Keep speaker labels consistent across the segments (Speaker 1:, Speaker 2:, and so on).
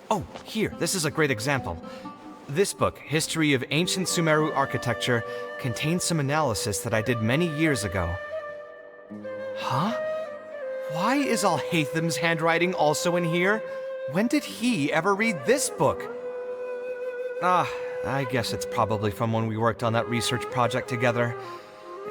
Speaker 1: Oh, here, this is a great example. This book, History of Ancient Sumeru Architecture, contains some analysis that I did many years ago. Huh? Why is all Haytham's handwriting also in here? When did he ever read this book? I guess it's probably from when we worked on that research project together.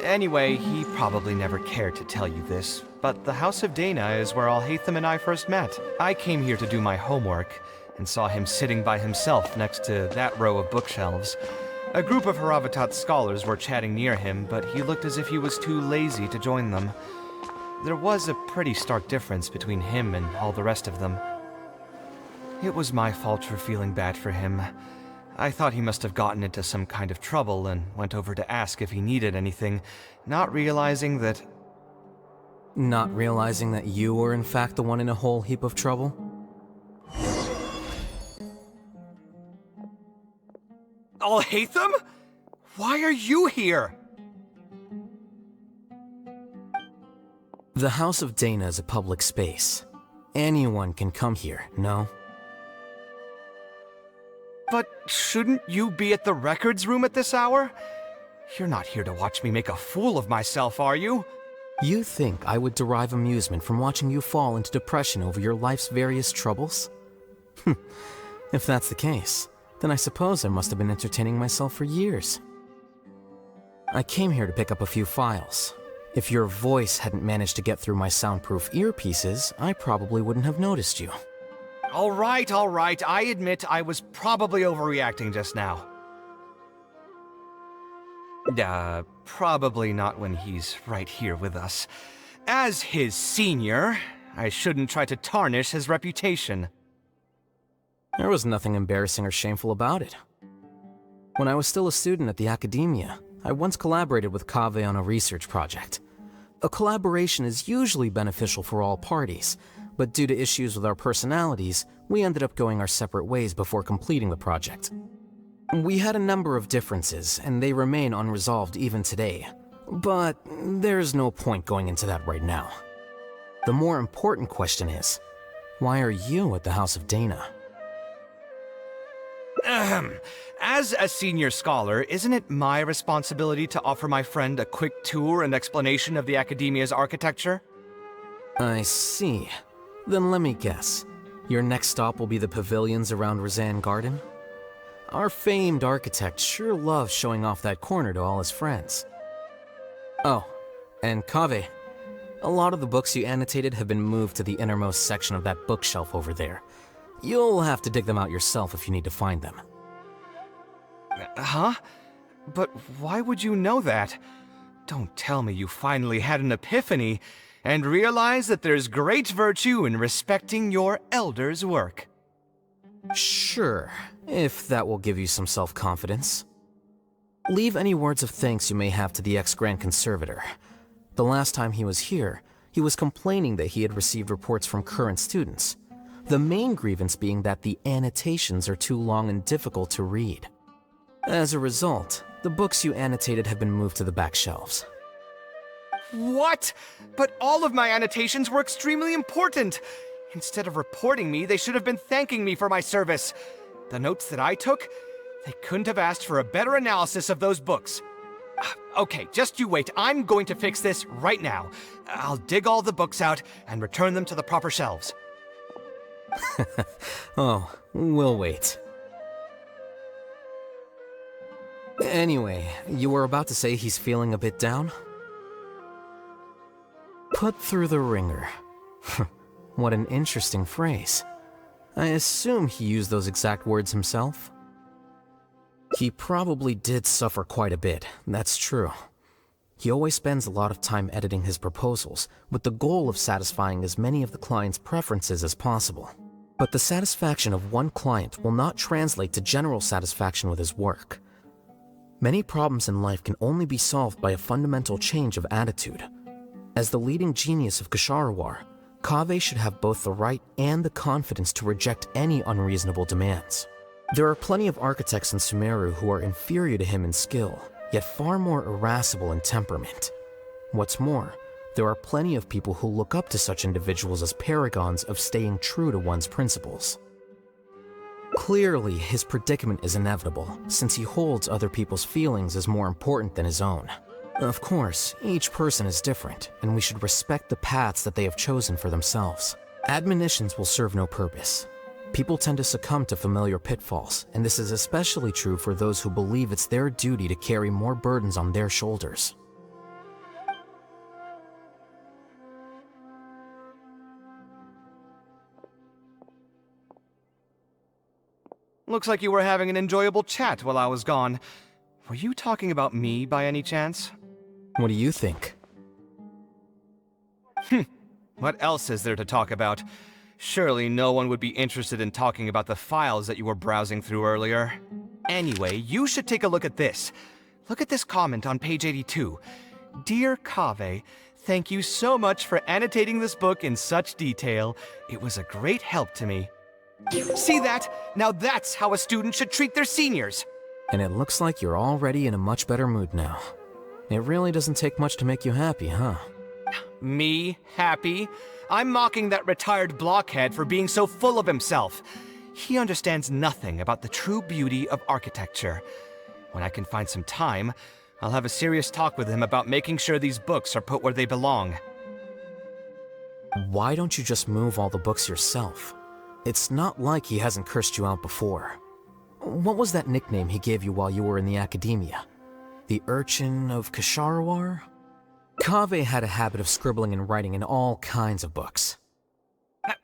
Speaker 1: Anyway, he probably never cared to tell you this, but the House of Dana is where all Haitham and I first met. I came here to do my homework, and saw him sitting by himself next to that row of bookshelves. A group of Haravatat scholars were chatting near him, but he looked as if he was too lazy to join them. There was a pretty stark difference between him and all the rest of them. It was my fault for feeling bad for him. I thought he must have gotten into some kind of trouble and went over to ask if he needed anything, not realizing that...
Speaker 2: Not realizing that you were in fact the one in a whole heap of trouble?
Speaker 1: All Haitham? Why are you here?
Speaker 2: The House of Dana is a public space. Anyone can come here, no?
Speaker 1: But shouldn't you be at the records room at this hour? You're not here to watch me make a fool of myself, are you?
Speaker 2: You think I would derive amusement from watching you fall into depression over your life's various troubles? If that's the case, then I suppose I must have been entertaining myself for years. I came here to pick up a few files. If your voice hadn't managed to get through my soundproof earpieces, I probably wouldn't have noticed you.
Speaker 1: All right, I admit I was probably overreacting just now. Probably not when he's right here with us. As his senior, I shouldn't try to tarnish his reputation.
Speaker 2: There was nothing embarrassing or shameful about it. When I was still a student at the academia, I once collaborated with Kaveh on a research project. A collaboration is usually beneficial for all parties, but due to issues with our personalities, we ended up going our separate ways before completing the project. We had a number of differences, and they remain unresolved even today. But there's no point going into that right now. The more important question is, why are you at the House of Dana?
Speaker 1: As a senior scholar, isn't it my responsibility to offer my friend a quick tour and explanation of the academia's architecture?
Speaker 2: I see. Then let me guess. Your next stop will be the pavilions around Razan Garden? Our famed architect sure loves showing off that corner to all his friends. Oh, and Kaveh, a lot of the books you annotated have been moved to the innermost section of that bookshelf over there. You'll have to dig them out yourself if you need to find them.
Speaker 1: Huh? But why would you know that? Don't tell me you finally had an epiphany and realized that there's great virtue in respecting your elder's work.
Speaker 2: Sure, if that will give you some self-confidence. Leave any words of thanks you may have to the ex-Grand Conservator. The last time he was here, he was complaining that he had received reports from current students. The main grievance being that the annotations are too long and difficult to read. As a result, the books you annotated have been moved to the back shelves.
Speaker 1: What? But all of my annotations were extremely important. Instead of reporting me, they should have been thanking me for my service. The notes that I took, they couldn't have asked for a better analysis of those books. Okay, just you wait. I'm going to fix this right now. I'll dig all the books out and return them to the proper shelves.
Speaker 2: Oh, we'll wait. Anyway, you were about to say he's feeling a bit down? Put through the ringer. What an interesting phrase. I assume he used those exact words himself? He probably did suffer quite a bit, that's true. He always spends a lot of time editing his proposals, with the goal of satisfying as many of the client's preferences as possible. But the satisfaction of one client will not translate to general satisfaction with his work. Many problems in life can only be solved by a fundamental change of attitude. As the leading genius of Ksharawar, Kaveh should have both the right and the confidence to reject any unreasonable demands. There are plenty of architects in Sumeru who are inferior to him in skill, yet far more irascible in temperament. What's more, there are plenty of people who look up to such individuals as paragons of staying true to one's principles. Clearly, his predicament is inevitable, since he holds other people's feelings as more important than his own. Of course, each person is different, and we should respect the paths that they have chosen for themselves. Admonitions will serve no purpose. People tend to succumb to familiar pitfalls, and this is especially true for those who believe it's their duty to carry more burdens on their shoulders.
Speaker 1: Looks like you were having an enjoyable chat while I was gone. Were you talking about me by any chance?
Speaker 2: What do you think?
Speaker 1: What else is there to talk about? Surely no one would be interested in talking about the files that you were browsing through earlier. Anyway, you should take a look at this. Look at this comment on page 82. Dear Kaveh, thank you so much for annotating this book in such detail. It was a great help to me. See that? Now that's how a student should treat their seniors.
Speaker 2: And it looks like you're already in a much better mood now. It really doesn't take much to make you happy, huh?
Speaker 1: Me? Happy? I'm mocking that retired blockhead for being so full of himself. He understands nothing about the true beauty of architecture. When I can find some time, I'll have a serious talk with him about making sure these books are put where they belong.
Speaker 2: Why don't you just move all the books yourself? It's not like he hasn't cursed you out before. What was that nickname he gave you while you were in the academia? The Urchin of Kasharawar? Kaveh had a habit of scribbling and writing in all kinds of books.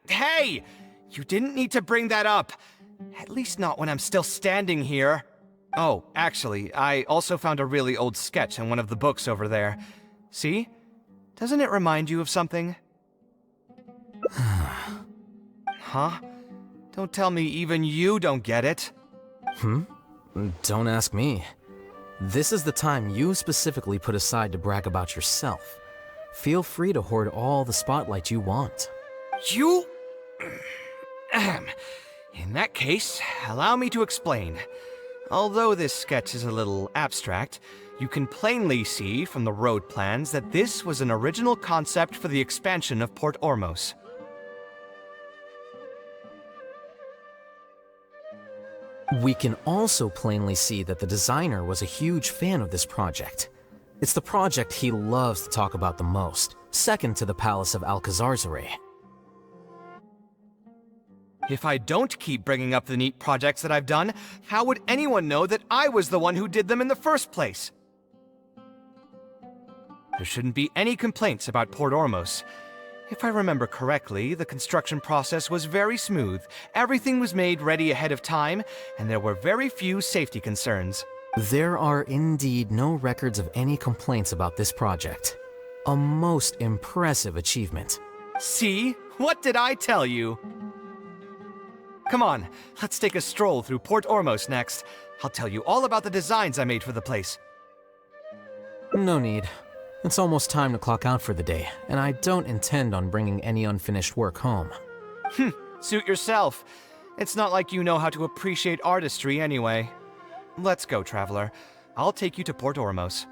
Speaker 1: Hey! You didn't need to bring that up. At least not when I'm still standing here. Oh, actually, I also found a really old sketch in one of the books over there. See? Doesn't it remind you of something? Huh? Don't tell me even you don't get it.
Speaker 2: Don't ask me. This is the time you specifically put aside to brag about yourself. Feel free to hoard all the spotlight you want.
Speaker 1: You? In that case, allow me to explain. Although this sketch is a little abstract, you can plainly see from the road plans that this was an original concept for the expansion of Port Ormos.
Speaker 2: We can also plainly see that the designer was a huge fan of this project. It's the project he loves to talk about the most, second to the Palace of Alcazarzaray.
Speaker 1: If I don't keep bringing up the neat projects that I've done, how would anyone know that I was the one who did them in the first place? There shouldn't be any complaints about Port Ormos. If I remember correctly, the construction process was very smooth, everything was made ready ahead of time, and there were very few safety concerns.
Speaker 2: There are indeed no records of any complaints about this project. A most impressive achievement.
Speaker 1: See? What did I tell you? Come on, let's take a stroll through Port Ormos next. I'll tell you all about the designs I made for the place.
Speaker 2: No need. It's almost time to clock out for the day, and I don't intend on bringing any unfinished work home.
Speaker 1: Suit yourself. It's not like you know how to appreciate artistry anyway. Let's go, traveler. I'll take you to Port Ormos.